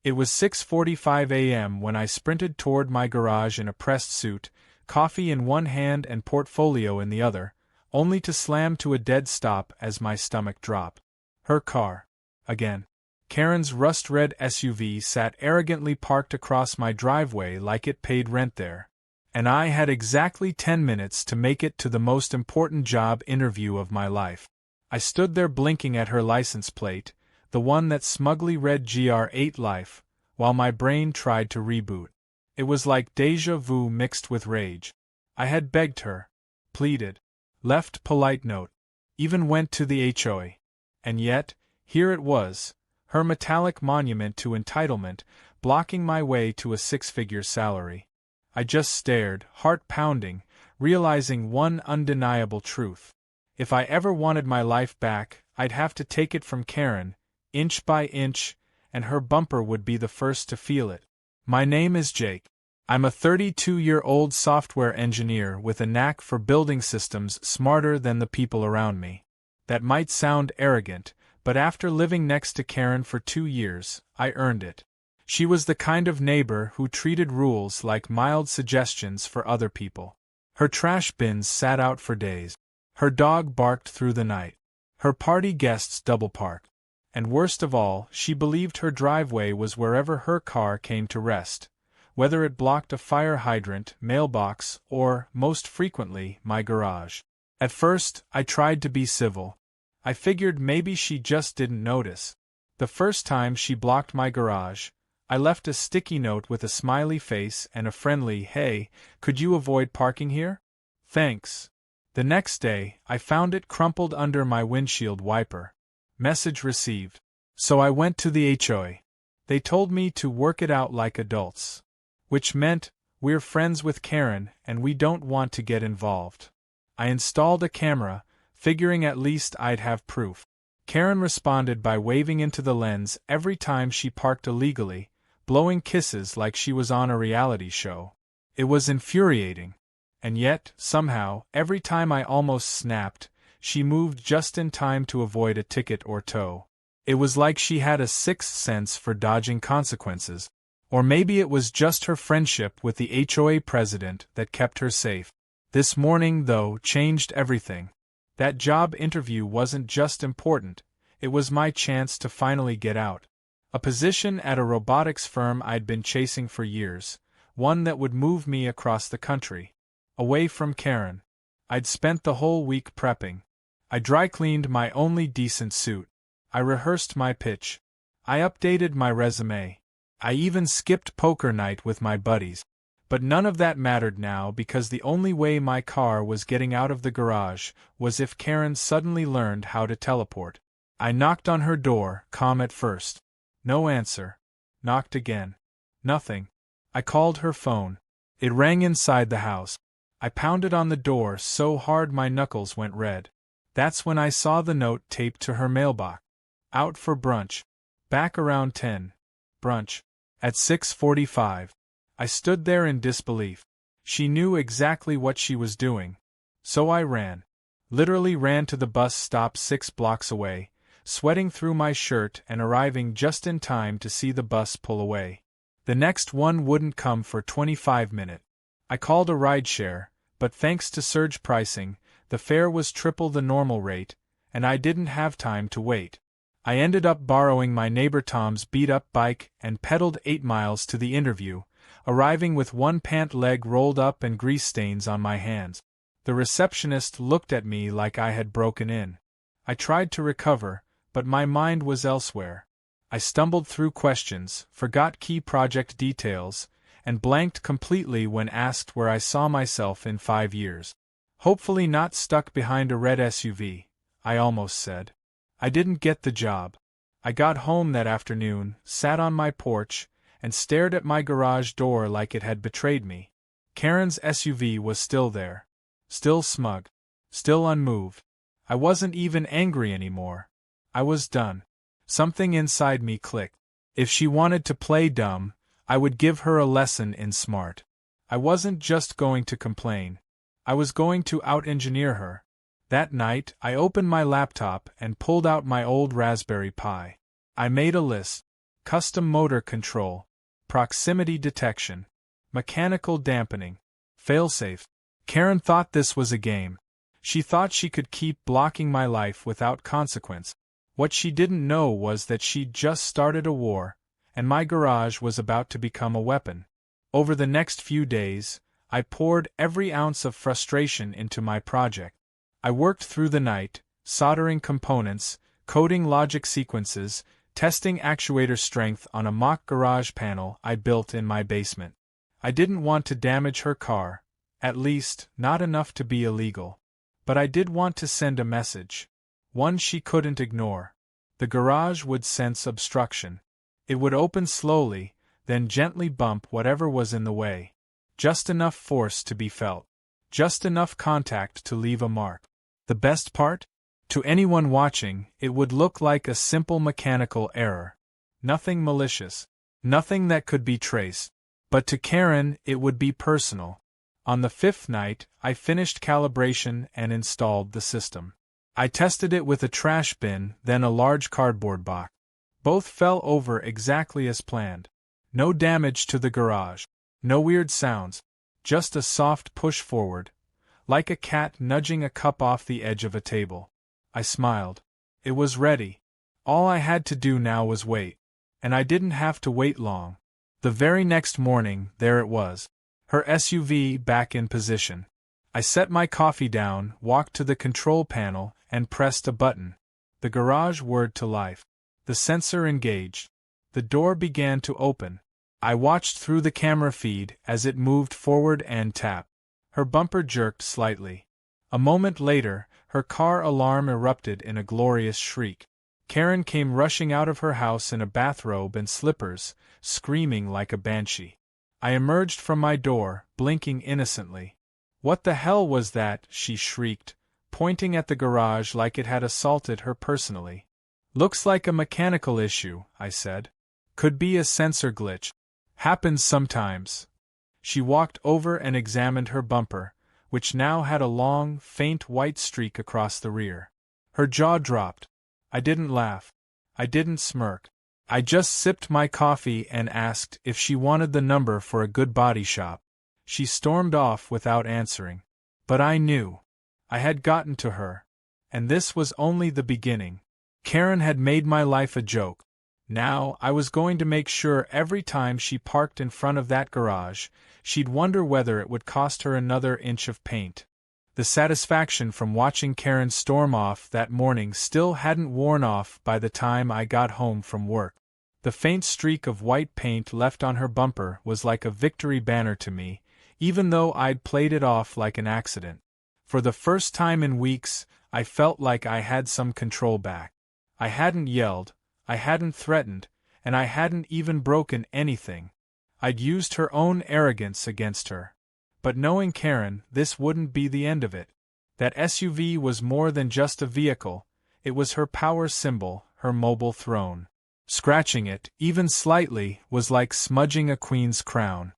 It was 6:45 a.m. when I sprinted toward my garage in a pressed suit, coffee in one hand and portfolio in the other, only to slam to a dead stop as my stomach dropped. Her car. Again. Karen's rust-red SUV sat arrogantly parked across my driveway like it paid rent there. And I had exactly 10 minutes to make it to the most important job interview of my life. I stood there blinking at her license plate, the one that smugly read GR8 Life, while my brain tried to reboot. It was like déjà vu mixed with rage. I had begged her, pleaded, left polite note, even went to the HOA. And yet, here it was, her metallic monument to entitlement, blocking my way to a six-figure salary. I just stared, heart pounding, realizing one undeniable truth. If I ever wanted my life back, I'd have to take it from Karen, inch by inch, and her bumper would be the first to feel it. My name is Jake. I'm a 32-year-old software engineer with a knack for building systems smarter than the people around me. That might sound arrogant, but after living next to Karen for 2 years, I earned it. She was the kind of neighbor who treated rules like mild suggestions for other people. Her trash bins sat out for days. Her dog barked through the night. Her party guests double-parked. And worst of all, she believed her driveway was wherever her car came to rest, whether it blocked a fire hydrant, mailbox, or, most frequently, my garage. At first, I tried to be civil. I figured maybe she just didn't notice. The first time she blocked my garage, I left a sticky note with a smiley face and a friendly, "Hey, could you avoid parking here? Thanks." The next day, I found it crumpled under my windshield wiper. Message received. So I went to the HOA. They told me to work it out like adults. Which meant, we're friends with Karen and we don't want to get involved. I installed a camera, figuring at least I'd have proof. Karen responded by waving into the lens every time she parked illegally, blowing kisses like she was on a reality show. It was infuriating. And yet, somehow, every time I almost snapped, she moved just in time to avoid a ticket or tow. It was like she had a sixth sense for dodging consequences. Or maybe it was just her friendship with the HOA president that kept her safe. This morning, though, changed everything. That job interview wasn't just important, it was my chance to finally get out. A position at a robotics firm I'd been chasing for years, one that would move me across the country. Away from Karen. I'd spent the whole week prepping. I dry-cleaned my only decent suit. I rehearsed my pitch. I updated my resume. I even skipped poker night with my buddies. But none of that mattered now because the only way my car was getting out of the garage was if Karen suddenly learned how to teleport. I knocked on her door, calm at first. No answer. Knocked again. Nothing. I called her phone. It rang inside the house. I pounded on the door so hard my knuckles went red. That's when I saw the note taped to her mailbox. Out for brunch. Back around 10. Brunch. At 6:45. I stood there in disbelief. She knew exactly what she was doing. So I ran. Literally ran to the bus stop 6 blocks away, sweating through my shirt and arriving just in time to see the bus pull away. The next one wouldn't come for 25 minutes. I called a rideshare, but thanks to surge pricing, the fare was triple the normal rate, and I didn't have time to wait. I ended up borrowing my neighbor Tom's beat-up bike and pedaled 8 miles to the interview, arriving with one pant leg rolled up and grease stains on my hands. The receptionist looked at me like I had broken in. I tried to recover, but my mind was elsewhere. I stumbled through questions, forgot key project details, and blanked completely when asked where I saw myself in 5 years. Hopefully not stuck behind a red SUV, I almost said. I didn't get the job. I got home that afternoon, sat on my porch, and stared at my garage door like it had betrayed me. Karen's SUV was still there. Still smug. Still unmoved. I wasn't even angry anymore. I was done. Something inside me clicked. If she wanted to play dumb, I would give her a lesson in smart. I wasn't just going to complain. I was going to out-engineer her. That night, I opened my laptop and pulled out my old Raspberry Pi. I made a list. custom motor control, proximity detection, mechanical dampening, failsafe. Karen thought this was a game. She thought she could keep blocking my life without consequence. What she didn't know was that she'd just started a war, and my garage was about to become a weapon. Over the next few days, I poured every ounce of frustration into my project. I worked through the night, soldering components, coding logic sequences, testing actuator strength on a mock garage panel I built in my basement. I didn't want to damage her car, at least, not enough to be illegal. But I did want to send a message. One she couldn't ignore. The garage would sense obstruction. It would open slowly, then gently bump whatever was in the way. Just enough force to be felt. Just enough contact to leave a mark. The best part? To anyone watching, it would look like a simple mechanical error. Nothing malicious. Nothing that could be traced. But to Karen, it would be personal. On the 5th night, I finished calibration and installed the system. I tested it with a trash bin, then a large cardboard box. Both fell over exactly as planned. No damage to the garage. No weird sounds. Just a soft push forward, like a cat nudging a cup off the edge of a table. I smiled. It was ready. All I had to do now was wait. And I didn't have to wait long. The very next morning, there it was. Her SUV back in position. I set my coffee down, walked to the control panel, and pressed a button. The garage whirred to life. The sensor engaged. The door began to open. I watched through the camera feed as it moved forward and tapped. Her bumper jerked slightly. A moment later, her car alarm erupted in a glorious shriek. Karen came rushing out of her house in a bathrobe and slippers, screaming like a banshee. I emerged from my door, blinking innocently. "What the hell was that?" she shrieked, pointing at the garage like it had assaulted her personally. "Looks like a mechanical issue," I said. "Could be a sensor glitch. Happens sometimes." She walked over and examined her bumper, which now had a long, faint white streak across the rear. Her jaw dropped. I didn't laugh. I didn't smirk. I just sipped my coffee and asked if she wanted the number for a good body shop. She stormed off without answering. But I knew. I had gotten to her. And this was only the beginning. Karen had made my life a joke. Now I was going to make sure every time she parked in front of that garage, she'd wonder whether it would cost her another inch of paint. The satisfaction from watching Karen storm off that morning still hadn't worn off by the time I got home from work. The faint streak of white paint left on her bumper was like a victory banner to me, even though I'd played it off like an accident. For the first time in weeks, I felt like I had some control back. I hadn't yelled, I hadn't threatened, and I hadn't even broken anything. I'd used her own arrogance against her. But knowing Karen, this wouldn't be the end of it. That SUV was more than just a vehicle, it was her power symbol, her mobile throne. Scratching it, even slightly, was like smudging a queen's crown.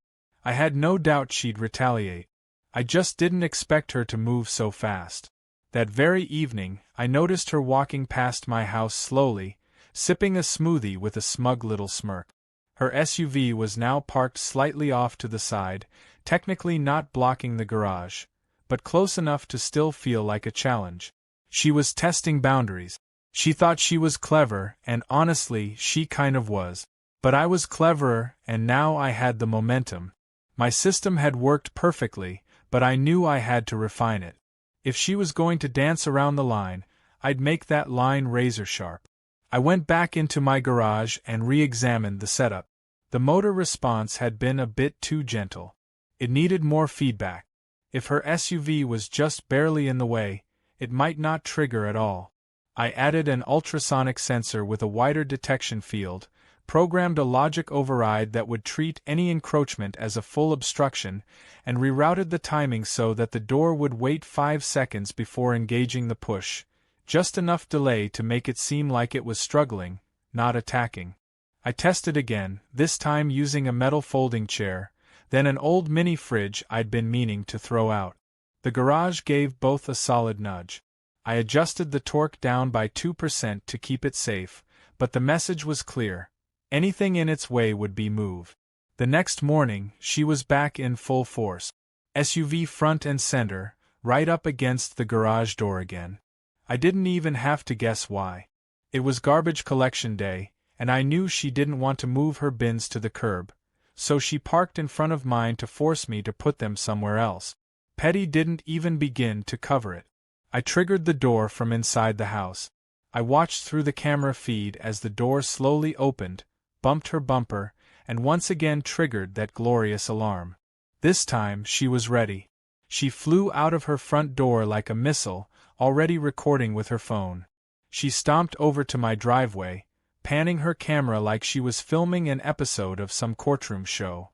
I had no doubt she'd retaliate. I just didn't expect her to move so fast. That very evening, I noticed her walking past my house slowly, sipping a smoothie with a smug little smirk. Her SUV was now parked slightly off to the side, technically not blocking the garage, but close enough to still feel like a challenge. She was testing boundaries. She thought she was clever, and honestly, she kind of was. But I was cleverer, and now I had the momentum. My system had worked perfectly, but I knew I had to refine it. If she was going to dance around the line, I'd make that line razor sharp. I went back into my garage and re-examined the setup. The motor response had been a bit too gentle. It needed more feedback. If her SUV was just barely in the way, it might not trigger at all. I added an ultrasonic sensor with a wider detection field, programmed a logic override that would treat any encroachment as a full obstruction, and rerouted the timing so that the door would wait 5 seconds before engaging the push, just enough delay to make it seem like it was struggling, not attacking. I tested again, this time using a metal folding chair, then an old mini fridge I'd been meaning to throw out. The garage gave both a solid nudge. I adjusted the torque down by 2% to keep it safe, but the message was clear. Anything in its way would be moved. The next morning, she was back in full force. SUV front and center, right up against the garage door again. I didn't even have to guess why. It was garbage collection day, and I knew she didn't want to move her bins to the curb, so she parked in front of mine to force me to put them somewhere else. Petty didn't even begin to cover it. I triggered the door from inside the house. I watched through the camera feed as the door slowly opened, bumped her bumper, and once again triggered that glorious alarm. This time she was ready. She flew out of her front door like a missile, already recording with her phone. She stomped over to my driveway, panning her camera like she was filming an episode of some courtroom show.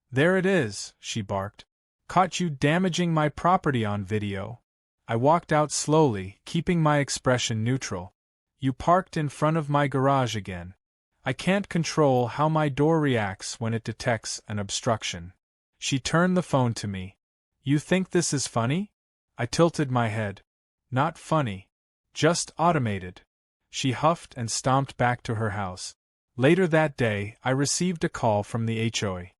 "There it is," she barked. "Caught you damaging my property on video." I walked out slowly, keeping my expression neutral. "You parked in front of my garage again. I can't control how my door reacts when it detects an obstruction." She turned the phone to me. "You think this is funny?" I tilted my head. "Not funny. Just automated." She huffed and stomped back to her house. Later that day, I received a call from the HOA.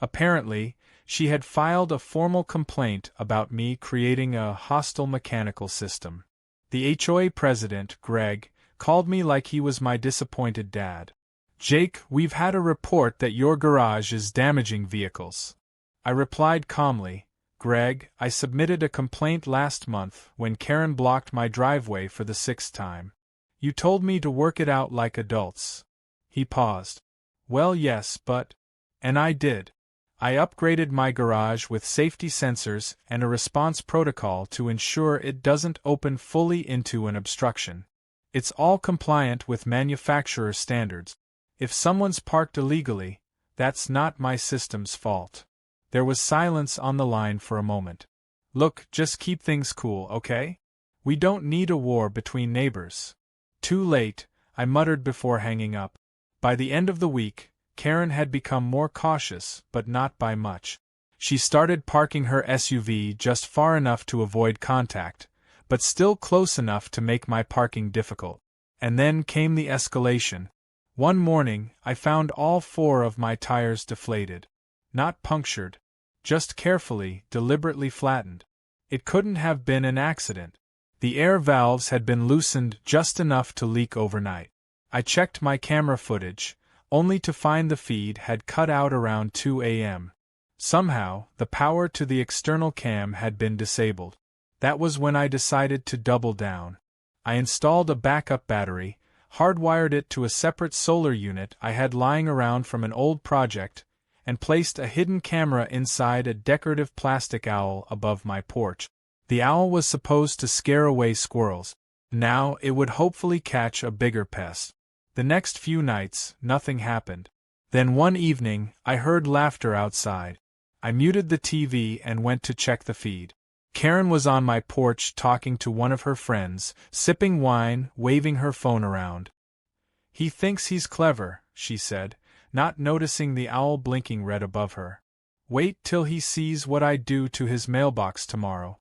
Apparently, she had filed a formal complaint about me creating a hostile mechanical system. The HOA president, Greg, called me like he was my disappointed dad. "Jake, we've had a report that your garage is damaging vehicles." I replied calmly, "Greg, I submitted a complaint last month when Karen blocked my driveway for the 6th time. You told me to work it out like adults." He paused. "Well, yes, but..." And I did. I upgraded my garage with safety sensors and a response protocol to ensure it doesn't open fully into an obstruction. It's all compliant with manufacturer standards. If someone's parked illegally, that's not my system's fault. There was silence on the line for a moment. "Look, just keep things cool, okay? We don't need a war between neighbors." "Too late," I muttered before hanging up. By the end of the week, Karen had become more cautious, but not by much. She started parking her SUV just far enough to avoid contact, but still close enough to make my parking difficult. And then came the escalation. One morning, I found all 4 of my tires deflated. Not punctured. Just carefully, deliberately flattened. It couldn't have been an accident. The air valves had been loosened just enough to leak overnight. I checked my camera footage, only to find the feed had cut out around 2 a.m. Somehow, the power to the external cam had been disabled. That was when I decided to double down. I installed a backup battery, hardwired it to a separate solar unit I had lying around from an old project, and placed a hidden camera inside a decorative plastic owl above my porch. The owl was supposed to scare away squirrels. Now it would hopefully catch a bigger pest. The next few nights, nothing happened. Then one evening, I heard laughter outside. I muted the TV and went to check the feed. Karen was on my porch talking to one of her friends, sipping wine, waving her phone around. "He thinks he's clever," she said, not noticing the owl blinking red above her. "Wait till he sees what I do to his mailbox tomorrow.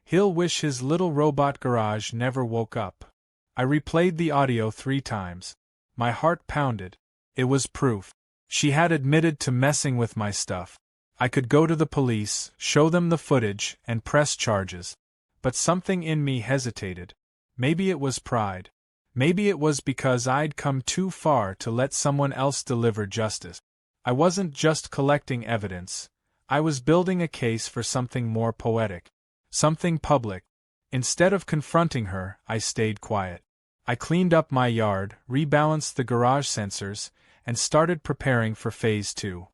He'll wish his little robot garage never woke up." I replayed the audio 3 times. My heart pounded. It was proof. She had admitted to messing with my stuff. I could go to the police, show them the footage, and press charges. But something in me hesitated. Maybe it was pride. Maybe it was because I'd come too far to let someone else deliver justice. I wasn't just collecting evidence. I was building a case for something more poetic. Something public. Instead of confronting her, I stayed quiet. I cleaned up my yard, rebalanced the garage sensors, and started preparing for Phase 2.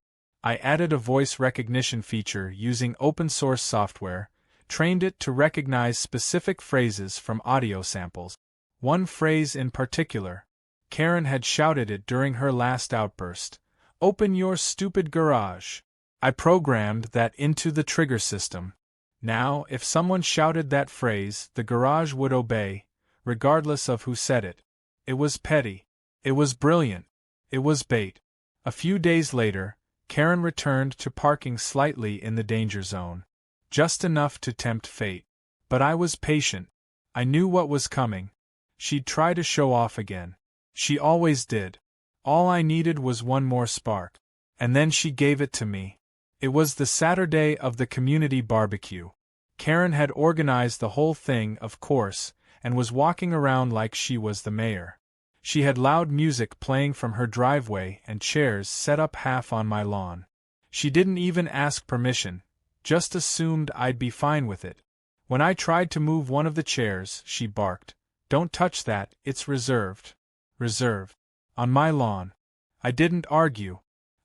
I added a voice recognition feature using open-source software, trained it to recognize specific phrases from audio samples. One phrase in particular. Karen had shouted it during her last outburst. "Open your stupid garage." I programmed that into the trigger system. Now, if someone shouted that phrase, the garage would obey, regardless of who said it. It was petty. It was brilliant. It was bait. A few days later, Karen returned to parking slightly in the danger zone. Just enough to tempt fate. But I was patient. I knew what was coming. She'd try to show off again. She always did. All I needed was one more spark. And then she gave it to me. It was the Saturday of the community barbecue. Karen had organized the whole thing, of course, and was walking around like she was the mayor. She had loud music playing from her driveway and chairs set up half on my lawn. She didn't even ask permission, just assumed I'd be fine with it. When I tried to move one of the chairs, she barked, "Don't touch that, it's reserved." Reserved. On my lawn. I didn't argue.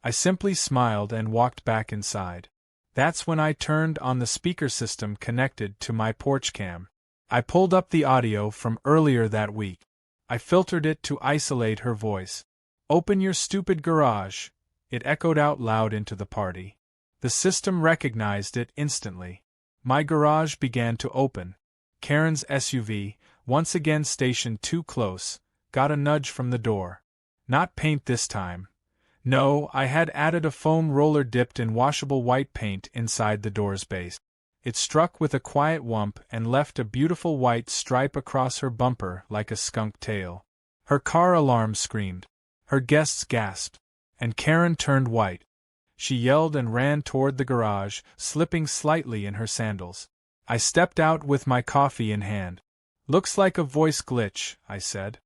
I simply smiled and walked back inside. That's when I turned on the speaker system connected to my porch cam. I pulled up the audio from earlier that week. I filtered it to isolate her voice. "Open your stupid garage," it echoed out loud into the party. The system recognized it instantly. My garage began to open. Karen's SUV, once again stationed too close, got a nudge from the door. Not paint this time. No, I had added a foam roller dipped in washable white paint inside the door's base. It struck with a quiet whump and left a beautiful white stripe across her bumper like a skunk tail. Her car alarm screamed. Her guests gasped. And Karen turned white. She yelled and ran toward the garage, slipping slightly in her sandals. I stepped out with my coffee in hand. "Looks like a voice glitch," I said.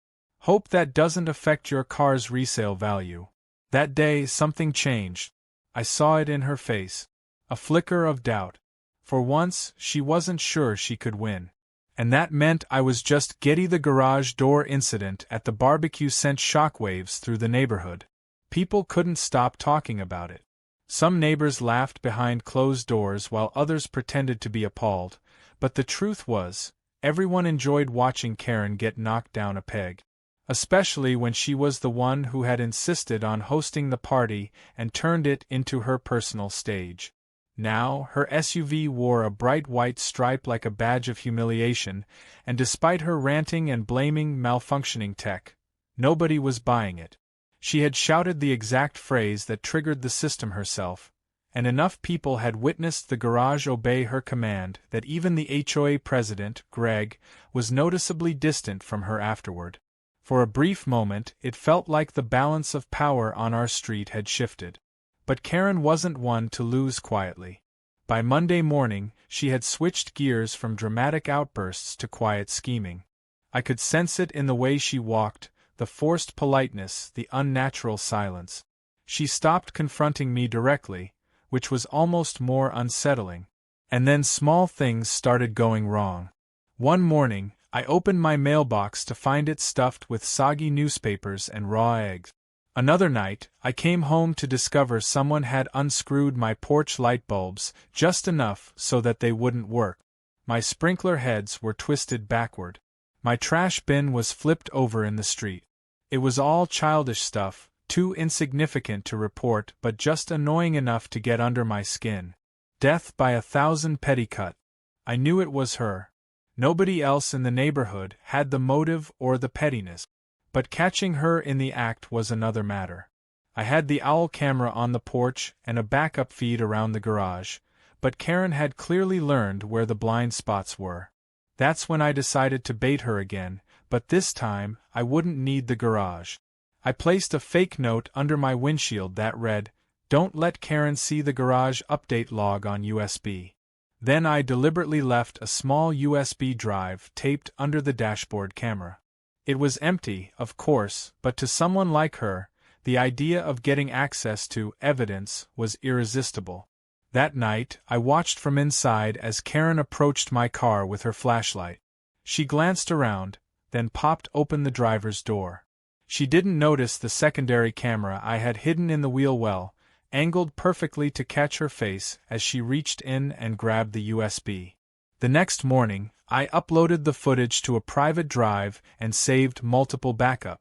"Hope that doesn't affect your car's resale value." That day something changed. I saw it in her face. A flicker of doubt. For once, she wasn't sure she could win. And that meant I was just giddy. The garage door incident at the barbecue sent shockwaves through the neighborhood. People couldn't stop talking about it. Some neighbors laughed behind closed doors while others pretended to be appalled, but the truth was, everyone enjoyed watching Karen get knocked down a peg. Especially when she was the one who had insisted on hosting the party and turned it into her personal stage. Now, her SUV wore a bright white stripe like a badge of humiliation, and despite her ranting and blaming malfunctioning tech, nobody was buying it. She had shouted the exact phrase that triggered the system herself, and enough people had witnessed the garage obey her command that even the HOA president, Greg, was noticeably distant from her afterward. For a brief moment, it felt like the balance of power on our street had shifted. But Karen wasn't one to lose quietly. By Monday morning, she had switched gears from dramatic outbursts to quiet scheming. I could sense it in the way she walked, the forced politeness, the unnatural silence. She stopped confronting me directly, which was almost more unsettling. And then small things started going wrong. One morning, I opened my mailbox to find it stuffed with soggy newspapers and raw eggs. Another night, I came home to discover someone had unscrewed my porch light bulbs just enough so that they wouldn't work. My sprinkler heads were twisted backward. My trash bin was flipped over in the street. It was all childish stuff, too insignificant to report but just annoying enough to get under my skin. Death by 1,000 petticut. I knew it was her. Nobody else in the neighborhood had the motive or the pettiness. But catching her in the act was another matter. I had the owl camera on the porch and a backup feed around the garage, but Karen had clearly learned where the blind spots were. That's when I decided to bait her again, but this time, I wouldn't need the garage. I placed a fake note under my windshield that read, "Don't let Karen see the garage update log on USB." Then I deliberately left a small USB drive taped under the dashboard camera. It was empty, of course, but to someone like her, the idea of getting access to evidence was irresistible. That night, I watched from inside as Karen approached my car with her flashlight. She glanced around, then popped open the driver's door. She didn't notice the secondary camera I had hidden in the wheel well, angled perfectly to catch her face as she reached in and grabbed the USB. The next morning, I uploaded the footage to a private drive and saved multiple backups.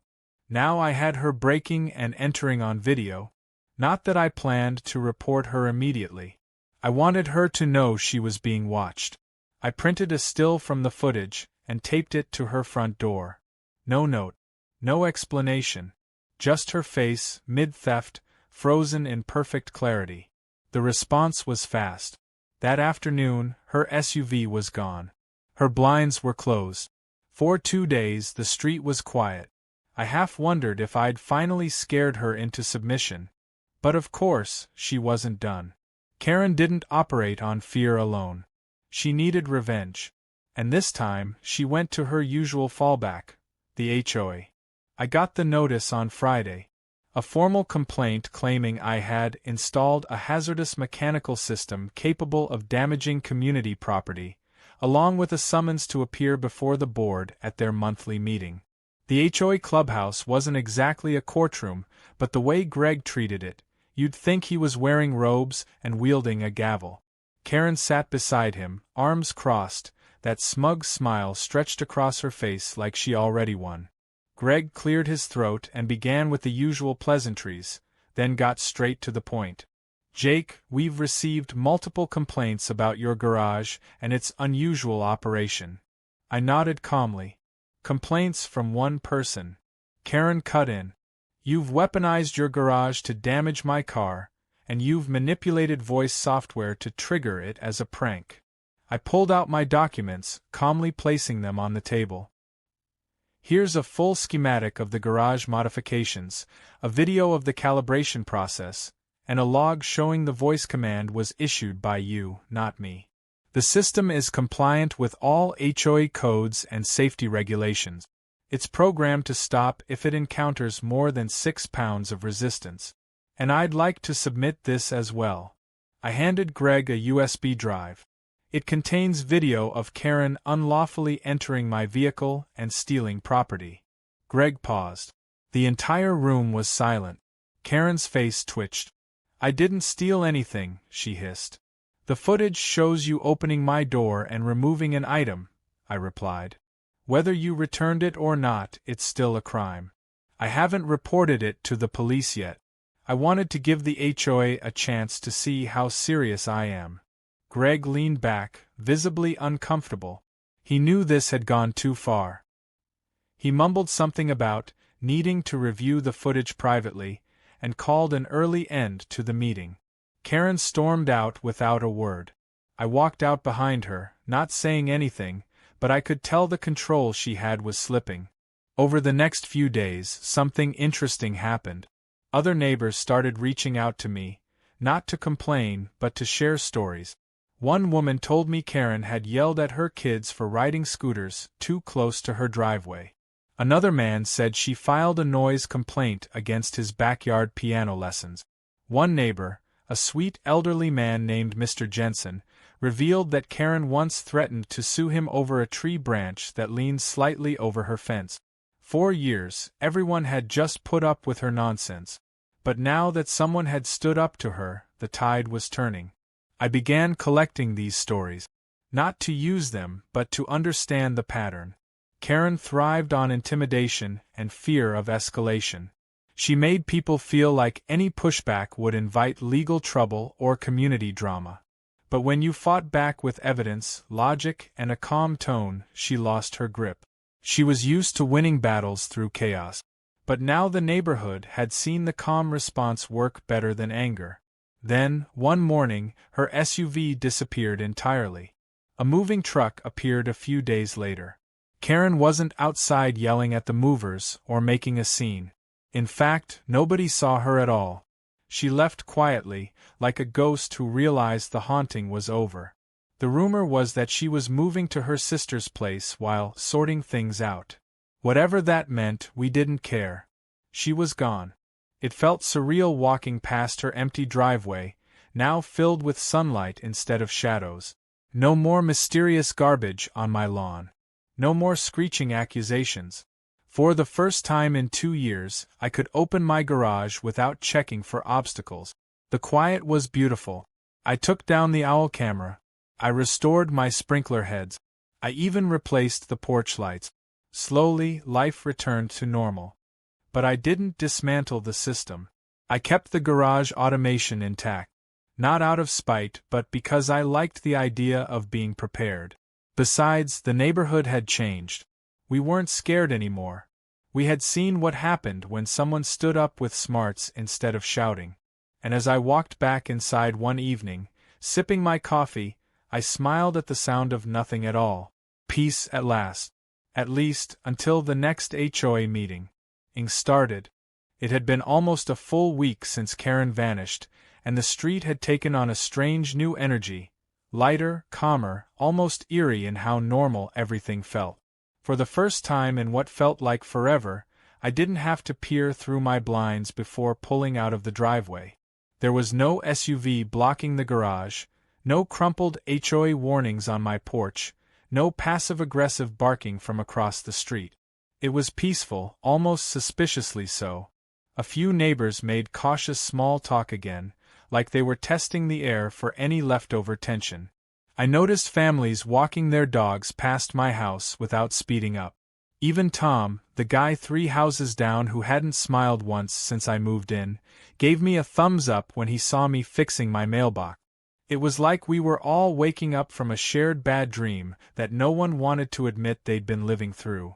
Now I had her braking and entering on video. Not that I planned to report her immediately. I wanted her to know she was being watched. I printed a still from the footage and taped it to her front door. No note. No explanation. Just her face, mid-theft, frozen in perfect clarity. The response was fast. That afternoon, her SUV was gone. Her blinds were closed. For 2 days the street was quiet. I half wondered if I'd finally scared her into submission. But of course, she wasn't done. Karen didn't operate on fear alone. She needed revenge. And this time, she went to her usual fallback, the HOA. I got the notice on Friday. A formal complaint claiming I had installed a hazardous mechanical system capable of damaging community property, along with a summons to appear before the board at their monthly meeting. The HOA clubhouse wasn't exactly a courtroom, but the way Greg treated it, you'd think he was wearing robes and wielding a gavel. Karen sat beside him, arms crossed, that smug smile stretched across her face like she already won. Greg cleared his throat and began with the usual pleasantries, then got straight to the point. Jake, we've received multiple complaints about your garage and its unusual operation. I nodded calmly. Complaints from one person. Karen cut in. You've weaponized your garage to damage my car, and you've manipulated voice software to trigger it as a prank. I pulled out my documents, calmly placing them on the table. Here's a full schematic of the garage modifications, a video of the calibration process, and a log showing the voice command was issued by you, not me. The system is compliant with all HOA codes and safety regulations. It's programmed to stop if it encounters more than 6 pounds of resistance. And I'd like to submit this as well. I handed Greg a USB drive. It contains video of Karen unlawfully entering my vehicle and stealing property. Greg paused. The entire room was silent. Karen's face twitched. I didn't steal anything, she hissed. The footage shows you opening my door and removing an item, I replied. Whether you returned it or not, it's still a crime. I haven't reported it to the police yet. I wanted to give the HOA a chance to see how serious I am. Greg leaned back, visibly uncomfortable. He knew this had gone too far. He mumbled something about needing to review the footage privately, and called an early end to the meeting. Karen stormed out without a word. I walked out behind her, not saying anything, but I could tell the control she had was slipping. Over the next few days, something interesting happened. Other neighbors started reaching out to me, not to complain, but to share stories. One woman told me Karen had yelled at her kids for riding scooters too close to her driveway. Another man said she filed a noise complaint against his backyard piano lessons. One neighbor, a sweet elderly man named Mr. Jensen, revealed that Karen once threatened to sue him over a tree branch that leaned slightly over her fence. 4 years, everyone had just put up with her nonsense. But now that someone had stood up to her, the tide was turning. I began collecting these stories. Not to use them, but to understand the pattern. Karen thrived on intimidation and fear of escalation. She made people feel like any pushback would invite legal trouble or community drama. But when you fought back with evidence, logic, and a calm tone, she lost her grip. She was used to winning battles through chaos. But now the neighborhood had seen the calm response work better than anger. Then, one morning, her SUV disappeared entirely. A moving truck appeared a few days later. Karen wasn't outside yelling at the movers or making a scene. In fact, nobody saw her at all. She left quietly, like a ghost who realized the haunting was over. The rumor was that she was moving to her sister's place while sorting things out. Whatever that meant, we didn't care. She was gone. It felt surreal walking past her empty driveway, now filled with sunlight instead of shadows. No more mysterious garbage on my lawn. No more screeching accusations. For the first time in 2 years, I could open my garage without checking for obstacles. The quiet was beautiful. I took down the owl camera. I restored my sprinkler heads. I even replaced the porch lights. Slowly, life returned to normal. But I didn't dismantle the system. I kept the garage automation intact. Not out of spite, but because I liked the idea of being prepared. Besides, the neighborhood had changed. We weren't scared anymore. We had seen what happened when someone stood up with smarts instead of shouting. And as I walked back inside one evening, sipping my coffee, I smiled at the sound of nothing at all. Peace at last. At least, until the next HOA meeting. started. It had been almost a full week since Karen vanished, and the street had taken on a strange new energy, lighter, calmer, almost eerie in how normal everything felt. For the first time in what felt like forever, I didn't have to peer through my blinds before pulling out of the driveway. There was no SUV blocking the garage, no crumpled HOA warnings on my porch, no passive-aggressive barking from across the street. It was peaceful, almost suspiciously so. A few neighbors made cautious small talk again, like they were testing the air for any leftover tension. I noticed families walking their dogs past my house without speeding up. Even Tom, the guy 3 houses down who hadn't smiled once since I moved in, gave me a thumbs up when he saw me fixing my mailbox. It was like we were all waking up from a shared bad dream that no one wanted to admit they'd been living through.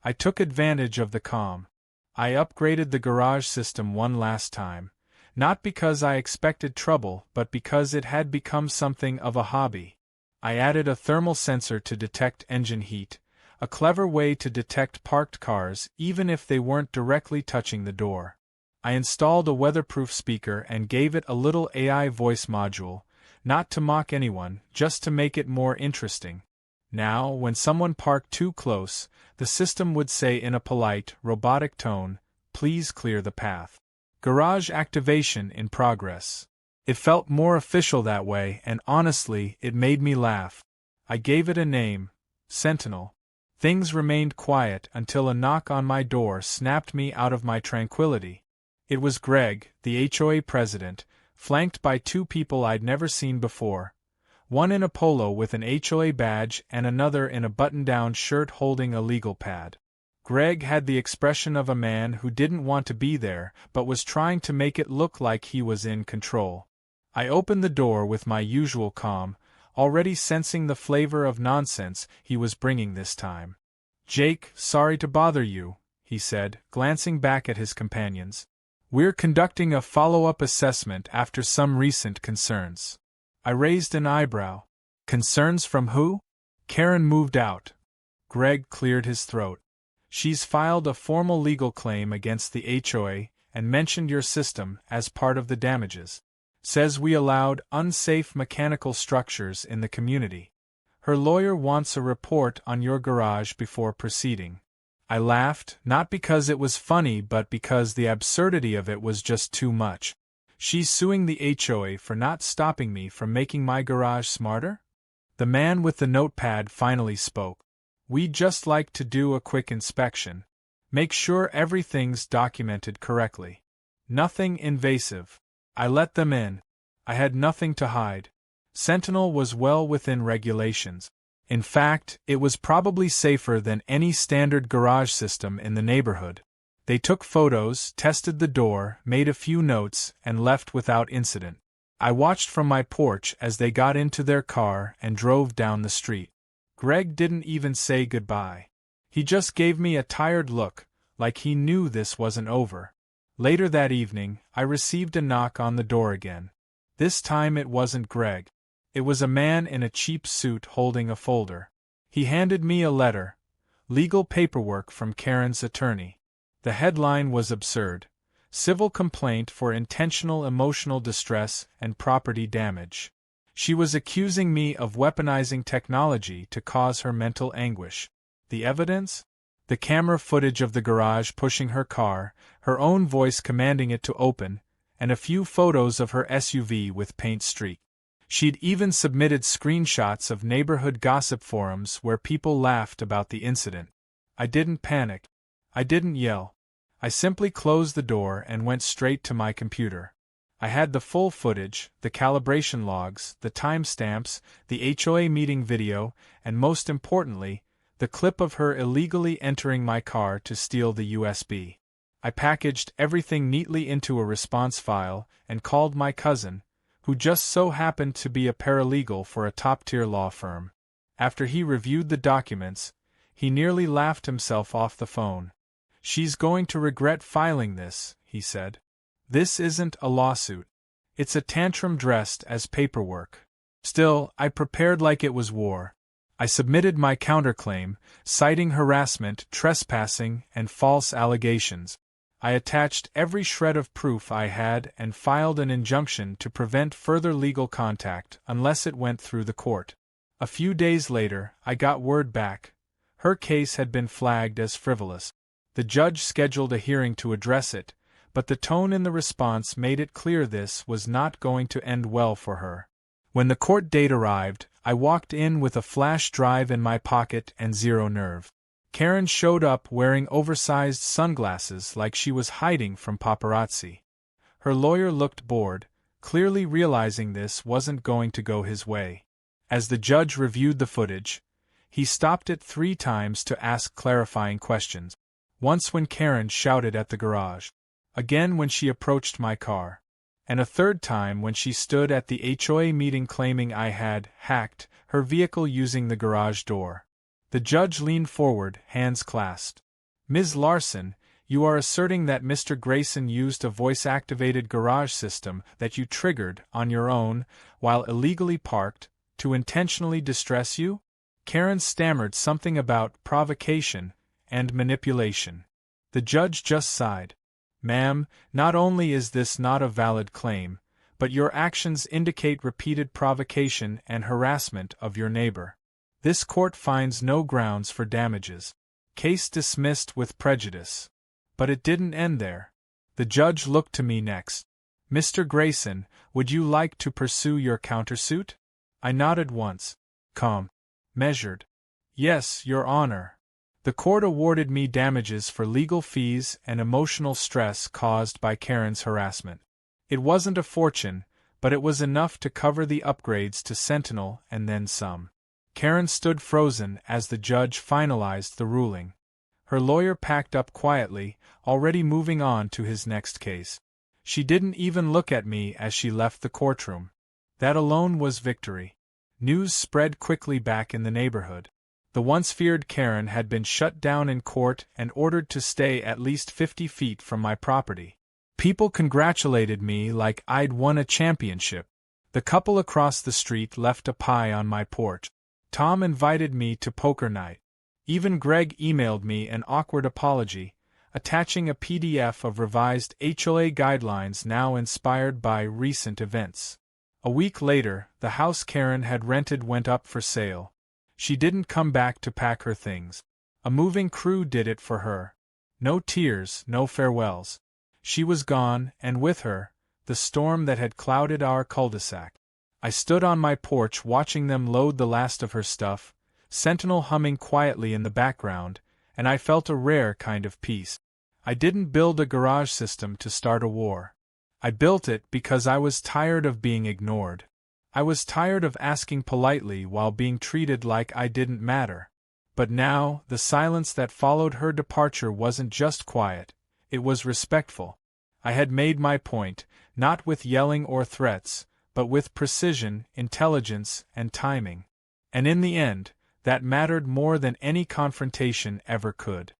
I took advantage of the calm. I upgraded the garage system one last time, not because I expected trouble but because it had become something of a hobby. I added a thermal sensor to detect engine heat, a clever way to detect parked cars even if they weren't directly touching the door. I installed a weatherproof speaker and gave it a little AI voice module, not to mock anyone, just to make it more interesting. Now, when someone parked too close, the system would say in a polite, robotic tone, "Please clear the path." Garage activation in progress. It felt more official that way, and honestly, it made me laugh. I gave it a name, Sentinel. Things remained quiet until a knock on my door snapped me out of my tranquility. It was Greg, the HOA president, flanked by 2 people I'd never seen before, one in a polo with an HOA badge and another in a button-down shirt holding a legal pad. Greg had the expression of a man who didn't want to be there but was trying to make it look like he was in control. I opened the door with my usual calm, already sensing the flavor of nonsense he was bringing this time. "Jake, sorry to bother you," he said, glancing back at his companions. "We're conducting a follow-up assessment after some recent concerns." I raised an eyebrow. "Concerns from who?" Karen moved out. Greg cleared his throat. "She's filed a formal legal claim against the HOA and mentioned your system as part of the damages. Says we allowed unsafe mechanical structures in the community. Her lawyer wants a report on your garage before proceeding." I laughed, not because it was funny but because the absurdity of it was just too much. She's suing the HOA for not stopping me from making my garage smarter? The man with the notepad finally spoke. "We'd just like to do a quick inspection. Make sure everything's documented correctly. Nothing invasive." I let them in. I had nothing to hide. Sentinel was well within regulations. In fact, it was probably safer than any standard garage system in the neighborhood. They took photos, tested the door, made a few notes, and left without incident. I watched from my porch as they got into their car and drove down the street. Greg didn't even say goodbye. He just gave me a tired look, like he knew this wasn't over. Later that evening, I received a knock on the door again. This time it wasn't Greg. It was a man in a cheap suit holding a folder. He handed me a letter, legal paperwork from Karen's attorney. The headline was absurd: "Civil complaint for intentional emotional distress and property damage." She was accusing me of weaponizing technology to cause her mental anguish. The evidence? The camera footage of the garage pushing her car, her own voice commanding it to open, and a few photos of her SUV with paint streak. She'd even submitted screenshots of neighborhood gossip forums where people laughed about the incident. I didn't panic. I didn't yell. I simply closed the door and went straight to my computer. I had the full footage, the calibration logs, the timestamps, the HOA meeting video, and most importantly, the clip of her illegally entering my car to steal the USB. I packaged everything neatly into a response file and called my cousin, who just so happened to be a paralegal for a top-tier law firm. After he reviewed the documents, he nearly laughed himself off the phone. "She's going to regret filing this," he said. "This isn't a lawsuit. It's a tantrum dressed as paperwork." Still, I prepared like it was war. I submitted my counterclaim, citing harassment, trespassing, and false allegations. I attached every shred of proof I had and filed an injunction to prevent further legal contact unless it went through the court. A few days later, I got word back. Her case had been flagged as frivolous. The judge scheduled a hearing to address it, but the tone in the response made it clear this was not going to end well for her. When the court date arrived, I walked in with a flash drive in my pocket and zero nerve. Karen showed up wearing oversized sunglasses like she was hiding from paparazzi. Her lawyer looked bored, clearly realizing this wasn't going to go his way. As the judge reviewed the footage, he stopped it 3 times to ask clarifying questions. Once when Karen shouted at the garage. Again when she approached my car. And a 3rd time when she stood at the HOA meeting claiming I had hacked her vehicle using the garage door. The judge leaned forward, hands clasped. Ms. Larson, you are asserting that Mr. Grayson used a voice-activated garage system that you triggered on your own, while illegally parked, to intentionally distress you? Karen stammered something about provocation and manipulation. The judge just sighed. Ma'am, not only is this not a valid claim, but your actions indicate repeated provocation and harassment of your neighbor. This court finds no grounds for damages. Case dismissed with prejudice. But it didn't end there. The judge looked to me next. Mr. Grayson, would you like to pursue your countersuit? I nodded once. Calm. Measured. Yes, Your Honor. The court awarded me damages for legal fees and emotional stress caused by Karen's harassment. It wasn't a fortune, but it was enough to cover the upgrades to Sentinel and then some. Karen stood frozen as the judge finalized the ruling. Her lawyer packed up quietly, already moving on to his next case. She didn't even look at me as she left the courtroom. That alone was victory. News spread quickly back in the neighborhood. The once feared Karen had been shut down in court and ordered to stay at least 50 feet from my property. People congratulated me like I'd won a championship. The couple across the street left a pie on my porch. Tom invited me to poker night. Even Greg emailed me an awkward apology, attaching a PDF of revised HOA guidelines now inspired by recent events. A week later, the house Karen had rented went up for sale. She didn't come back to pack her things. A moving crew did it for her. No tears, no farewells. She was gone, and with her, the storm that had clouded our cul-de-sac. I stood on my porch watching them load the last of her stuff, Sentinel humming quietly in the background, and I felt a rare kind of peace. I didn't build a garage system to start a war. I built it because I was tired of being ignored. I was tired of asking politely while being treated like I didn't matter. But now, the silence that followed her departure wasn't just quiet, it was respectful. I had made my point, not with yelling or threats, but with precision, intelligence, and timing. And in the end, that mattered more than any confrontation ever could.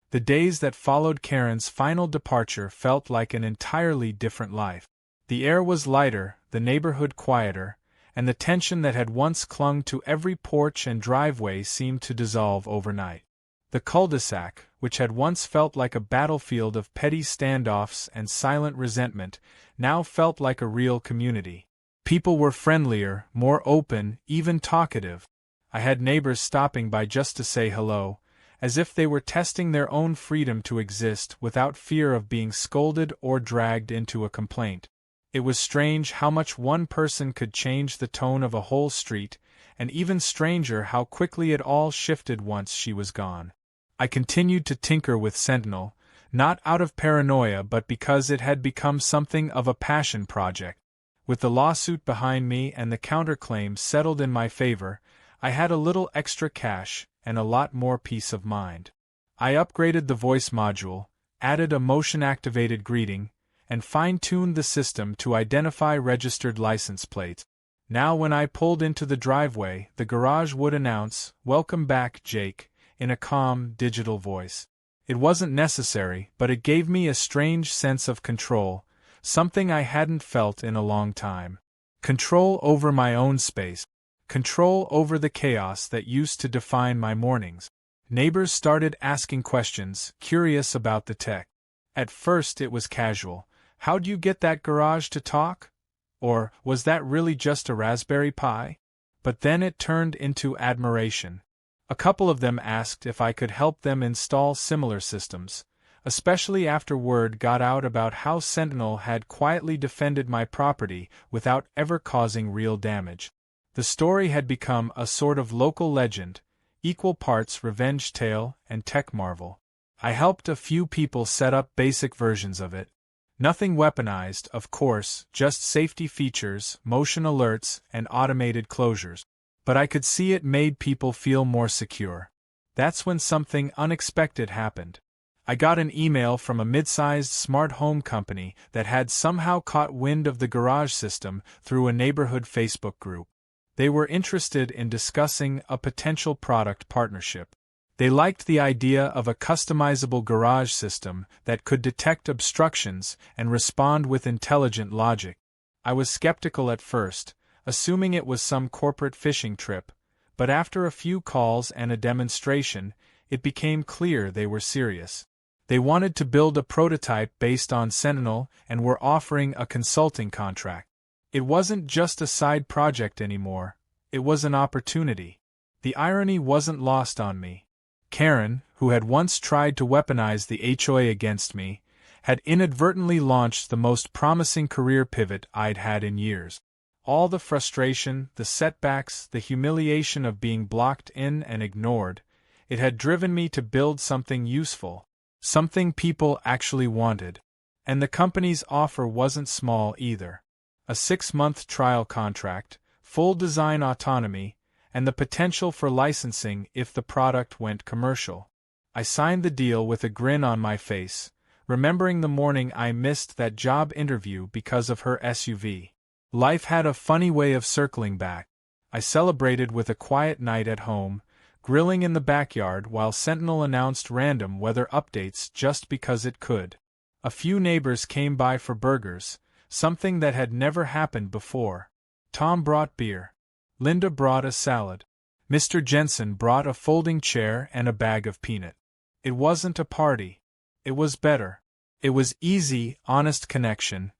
The days that followed Karen's final departure felt like an entirely different life. The air was lighter, the neighborhood quieter, and the tension that had once clung to every porch and driveway seemed to dissolve overnight. The cul-de-sac, which had once felt like a battlefield of petty standoffs and silent resentment, now felt like a real community. People were friendlier, more open, even talkative. I had neighbors stopping by just to say hello, as if they were testing their own freedom to exist without fear of being scolded or dragged into a complaint. It was strange how much one person could change the tone of a whole street, and even stranger how quickly it all shifted once she was gone. I continued to tinker with Sentinel, not out of paranoia but because it had become something of a passion project. With the lawsuit behind me and the counterclaims settled in my favor, I had a little extra cash and a lot more peace of mind. I upgraded the voice module, added a motion-activated greeting, and fine-tuned the system to identify registered license plates. Now when I pulled into the driveway, the garage would announce, "Welcome back, Jake," in a calm, digital voice. It wasn't necessary, but it gave me a strange sense of control, something I hadn't felt in a long time. Control over my own space. Control over the chaos that used to define my mornings. Neighbors started asking questions, curious about the tech. At first it was casual. "How'd you get that garage to talk?" Or, "Was that really just a Raspberry Pi?" But then it turned into admiration. A couple of them asked if I could help them install similar systems, especially after word got out about how Sentinel had quietly defended my property without ever causing real damage. The story had become a sort of local legend, equal parts revenge tale and tech marvel. I helped a few people set up basic versions of it. Nothing weaponized, of course, just safety features, motion alerts, and automated closures. But I could see it made people feel more secure. That's when something unexpected happened. I got an email from a mid-sized smart home company that had somehow caught wind of the garage system through a neighborhood Facebook group. They were interested in discussing a potential product partnership. They liked the idea of a customizable garage system that could detect obstructions and respond with intelligent logic. I was skeptical at first, assuming it was some corporate fishing trip, but after a few calls and a demonstration, it became clear they were serious. They wanted to build a prototype based on Sentinel and were offering a consulting contract. It wasn't just a side project anymore, it was an opportunity. The irony wasn't lost on me. Karen, who had once tried to weaponize the HOA against me, had inadvertently launched the most promising career pivot I'd had in years. All the frustration, the setbacks, the humiliation of being blocked in and ignored, it had driven me to build something useful, something people actually wanted. And the company's offer wasn't small either. A 6-month trial contract, full design autonomy, and the potential for licensing if the product went commercial. I signed the deal with a grin on my face, remembering the morning I missed that job interview because of her SUV. Life had a funny way of circling back. I celebrated with a quiet night at home, grilling in the backyard while Sentinel announced random weather updates just because it could. A few neighbors came by for burgers, something that had never happened before. Tom brought beer. Linda brought a salad. Mr. Jensen brought a folding chair and a bag of peanut. It wasn't a party. It was better. It was easy, honest connection.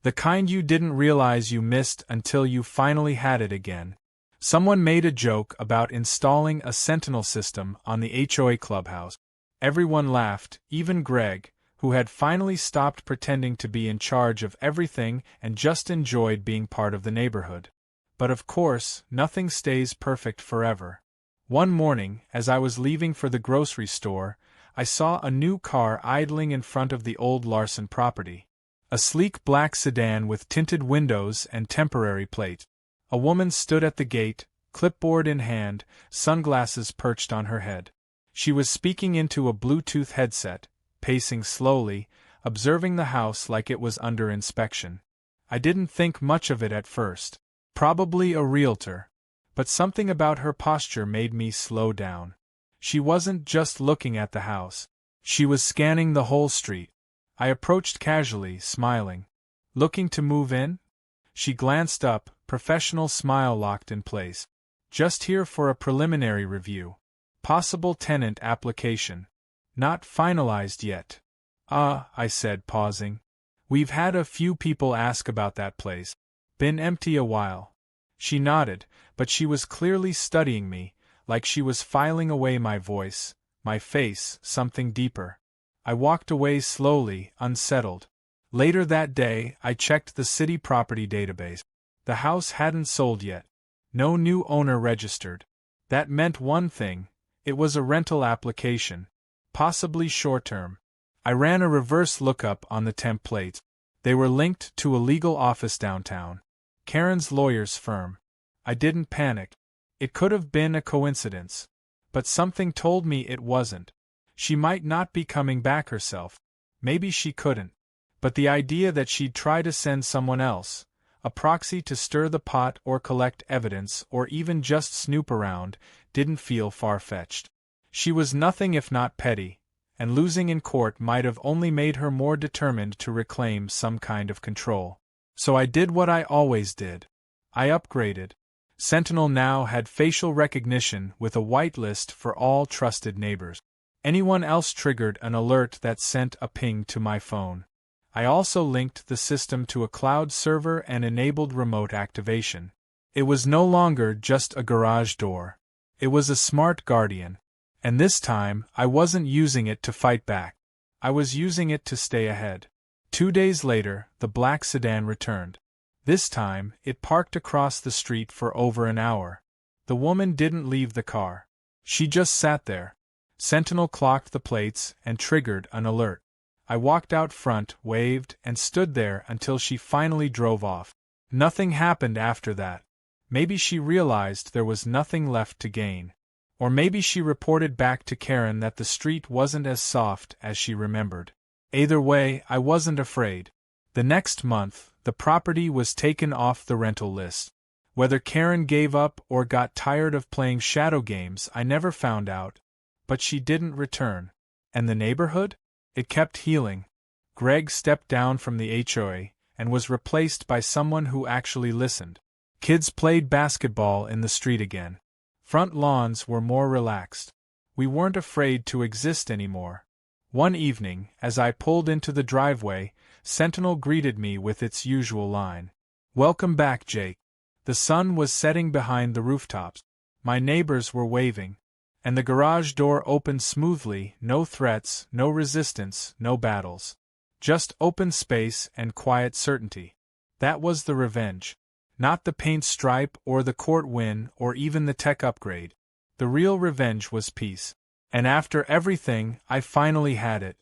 The kind you didn't realize you missed until you finally had it again. Someone made a joke about installing a Sentinel system on the HOA clubhouse. Everyone laughed, even Greg, who had finally stopped pretending to be in charge of everything and just enjoyed being part of the neighborhood. But of course, nothing stays perfect forever. One morning, as I was leaving for the grocery store, I saw a new car idling in front of the old Larson property. A sleek black sedan with tinted windows and temporary plate. A woman stood at the gate, clipboard in hand, sunglasses perched on her head. She was speaking into a Bluetooth headset, pacing slowly, observing the house like it was under inspection. I didn't think much of it at first. Probably a realtor. But something about her posture made me slow down. She wasn't just looking at the house. She was scanning the whole street. I approached casually, smiling. "Looking to move in?" She glanced up, professional smile locked in place. "Just here for a preliminary review. Possible tenant application. Not finalized yet." I said, pausing. "We've had a few people ask about that place. Been empty a while." She nodded, but she was clearly studying me, like she was filing away my voice, my face, something deeper. I walked away slowly, unsettled. Later that day, I checked the city property database. The house hadn't sold yet. No new owner registered. That meant one thing: it was a rental application. Possibly short-term. I ran a reverse lookup on the templates. They were linked to a legal office downtown. Karen's lawyer's firm. I didn't panic. It could have been a coincidence. But something told me it wasn't. She might not be coming back herself. Maybe she couldn't. But the idea that she'd try to send someone else, a proxy to stir the pot or collect evidence or even just snoop around, didn't feel far-fetched. She was nothing if not petty, and losing in court might have only made her more determined to reclaim some kind of control. So I did what I always did. I upgraded. Sentinel now had facial recognition with a whitelist for all trusted neighbors. Anyone else triggered an alert that sent a ping to my phone. I also linked the system to a cloud server and enabled remote activation. It was no longer just a garage door. It was a smart guardian. And this time, I wasn't using it to fight back. I was using it to stay ahead. 2 days later, the black sedan returned. This time, it parked across the street for over an hour. The woman didn't leave the car. She just sat there. Sentinel clocked the plates and triggered an alert. I walked out front, waved, and stood there until she finally drove off. Nothing happened after that. Maybe she realized there was nothing left to gain. Or maybe she reported back to Karen that the street wasn't as soft as she remembered. Either way, I wasn't afraid. The next month, the property was taken off the rental list. Whether Karen gave up or got tired of playing shadow games, I never found out. But she didn't return. And the neighborhood? It kept healing. Greg stepped down from the HOA and was replaced by someone who actually listened. Kids played basketball in the street again. Front lawns were more relaxed. We weren't afraid to exist anymore. One evening, as I pulled into the driveway, Sentinel greeted me with its usual line. "Welcome back, Jake." The sun was setting behind the rooftops. My neighbors were waving. And the garage door opened smoothly, no threats, no resistance, no battles. Just open space and quiet certainty. That was the revenge. Not the paint stripe or the court win or even the tech upgrade. The real revenge was peace. And after everything, I finally had it.